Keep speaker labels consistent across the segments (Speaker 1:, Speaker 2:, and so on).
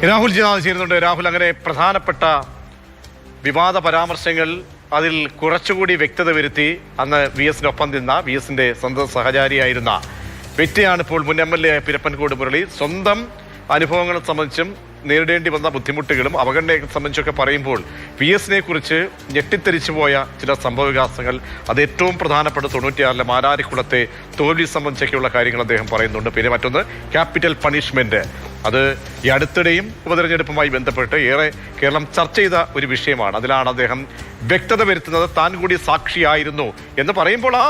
Speaker 1: രാഹുൽ ചേരുന്നുണ്ട്. രാഹുൽ, അങ്ങനെ പ്രധാനപ്പെട്ട വിവാദ പരാമർശങ്ങൾ അതിൽ കുറച്ചുകൂടി വ്യക്തത വരുത്തി അന്ന് വി എസിനൊപ്പം നിന്ന വി എസിന്റെ സ്വന്തം സഹചാരിയായിരുന്ന വ്യക്തിയാണ് ഇപ്പോൾ മുൻ MLA പിരപ്പൻകോട് മുരളി. സ്വന്തം അനുഭവങ്ങളെ സംബന്ധിച്ചും നേരിടേണ്ടി വന്ന ബുദ്ധിമുട്ടുകളും അവഗണനയെ സംബന്ധിച്ചൊക്കെ പറയുമ്പോൾ വി എസിനെ കുറിച്ച് ഞെട്ടിത്തെരിച്ചു പോയ ചില സംഭവവികാസങ്ങൾ, അത് ഏറ്റവും പ്രധാനപ്പെട്ട 96-ലെ മാരാരിക്കുളത്തെ തോൽവി സംബന്ധിച്ചൊക്കെയുള്ള കാര്യങ്ങൾ അദ്ദേഹം പറയുന്നുണ്ട്. പിന്നെ മറ്റൊന്ന് ക്യാപിറ്റൽ പണിഷ്മെന്റ്, അത് ഈ അടുത്തിടെയും ഉപതെരഞ്ഞെടുപ്പുമായി ബന്ധപ്പെട്ട് ഏറെ കേരളം ചർച്ച ചെയ്ത ഒരു വിഷയമാണ്. അതിലാണ് അദ്ദേഹം വ്യക്തത വരുത്തുന്നത്. താൻ കൂടി സാക്ഷിയായിരുന്നു എന്ന് പറയുമ്പോൾ ആ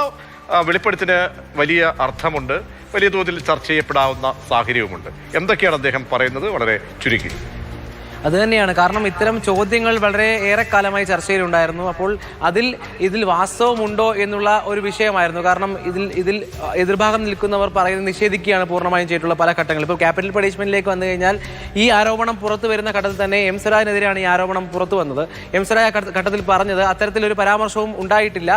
Speaker 1: വെളിപ്പെടുത്തിന് വലിയ അർത്ഥമുണ്ട്, വലിയ തോതിൽ ചർച്ച ചെയ്യപ്പെടാവുന്ന സാഹചര്യവുമുണ്ട്. എന്തൊക്കെയാണ് അദ്ദേഹം പറയുന്നത്? വളരെ ചുരുക്കി.
Speaker 2: അതുതന്നെയാണ് കാരണം ഇത്തരം ചോദ്യങ്ങൾ വളരെ ഏറെക്കാലമായി ചർച്ചയിലുണ്ടായിരുന്നു. അപ്പോൾ ഇതിൽ വാസ്തവമുണ്ടോ എന്നുള്ള ഒരു വിഷയമായിരുന്നു. കാരണം ഇതിൽ എതിർഭാഗം നിൽക്കുന്നവർ പറയുന്നത് നിഷേധിക്കുകയാണ് പൂർണ്ണമായും ചെയ്തിട്ടുള്ള പല ഘട്ടങ്ങളിൽ. ഇപ്പോൾ ക്യാപിറ്റൽ പണിഷ്മെന്റിലേക്ക് വന്നു കഴിഞ്ഞാൽ ഈ ആരോപണം പുറത്തു വരുന്ന ഘട്ടത്തിൽ തന്നെ എം സ്വരാജിനെതിരെയാണ് ഈ ആരോപണം പുറത്തു വന്നത്. എം സ്വരാജ് ഘട്ടത്തിൽ പറഞ്ഞത് അത്തരത്തിലൊരു പരാമർശവും ഉണ്ടായിട്ടില്ല.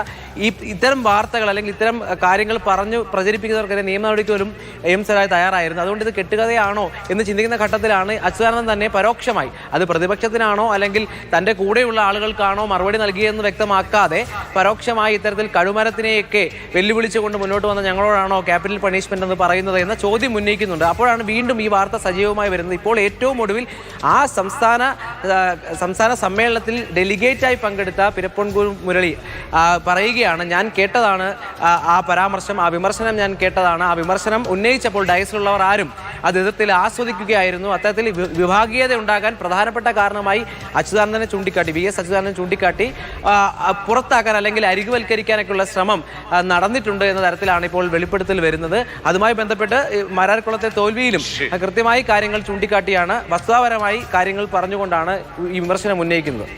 Speaker 2: ഇത്തരം വാർത്തകൾ അല്ലെങ്കിൽ ഇത്തരം കാര്യങ്ങൾ പറഞ്ഞു പ്രചരിപ്പിക്കുന്നവർക്കെതിരെ നിയമ നടപടിക്ക് എം സ്വരാജ് തയ്യാറായിരുന്നു. അതുകൊണ്ട് ഇത് കെട്ടുകഥയാണോ എന്ന് ചിന്തിക്കുന്ന ഘട്ടത്തിലാണ് അച്യുതാനന്ദൻ തന്നെ പരോക്ഷമായി, അത് പ്രതിപക്ഷത്തിനാണോ അല്ലെങ്കിൽ തൻ്റെ കൂടെയുള്ള ആളുകൾക്കാണോ മറുപടി നൽകിയെന്ന് വ്യക്തമാക്കാതെ പരോക്ഷമായി ഇത്തരത്തിൽ കഴുമരത്തിനെയൊക്കെ വെല്ലുവിളിച്ചുകൊണ്ട് മുന്നോട്ട് വന്ന ഞങ്ങളോടാണോ ക്യാപിറ്റൽ പണിഷ്മെന്റ് എന്ന് പറയുന്നത് എന്ന ചോദ്യം ഉന്നയിക്കുന്നുണ്ട്. അപ്പോഴാണ് വീണ്ടും ഈ വാർത്ത സജീവമായി വരുന്നത്. ഇപ്പോൾ ഏറ്റവും ഒടുവിൽ ആ സംസ്ഥാന സമ്മേളനത്തിൽ ഡെലിഗേറ്റായി പങ്കെടുത്ത പിരപ്പൻകോട് മുരളി പറയുകയാണ്, ഞാൻ കേട്ടതാണ് ആ പരാമർശം, ആ വിമർശനം ഞാൻ കേട്ടതാണ്. ആ വിമർശനം ഉന്നയിച്ചപ്പോൾ ഡയസിലുള്ളവർ ആരും അത് എതിർത്തിൽ ആസ്വദിക്കുകയായിരുന്നു. അത്തരത്തിൽ വിഭാഗീയത ഉണ്ടാകാൻ പ്രധാനപ്പെട്ട കാരണമായി അച്യുതാനന്ദനെ ചൂണ്ടിക്കാട്ടി, വി എസ് അച്യുതാനന്ദനെ ചൂണ്ടിക്കാട്ടി പുറത്താക്കാൻ അല്ലെങ്കിൽ അരികുവൽക്കരിക്കാനൊക്കെയുള്ള ശ്രമം നടന്നിട്ടുണ്ട് എന്ന തരത്തിലാണ് ഇപ്പോൾ വെളിപ്പെടുത്തൽ വരുന്നത്. അതുമായി ബന്ധപ്പെട്ട് മാരാരിക്കുളത്തെ തോൽവിയിലും കൃത്യമായി കാര്യങ്ങൾ ചൂണ്ടിക്കാട്ടിയാണ്, വസ്തുതാപരമായി കാര്യങ്ങൾ പറഞ്ഞുകൊണ്ടാണ് ഈ വിമർശനം ഉന്നയിക്കുന്നത്.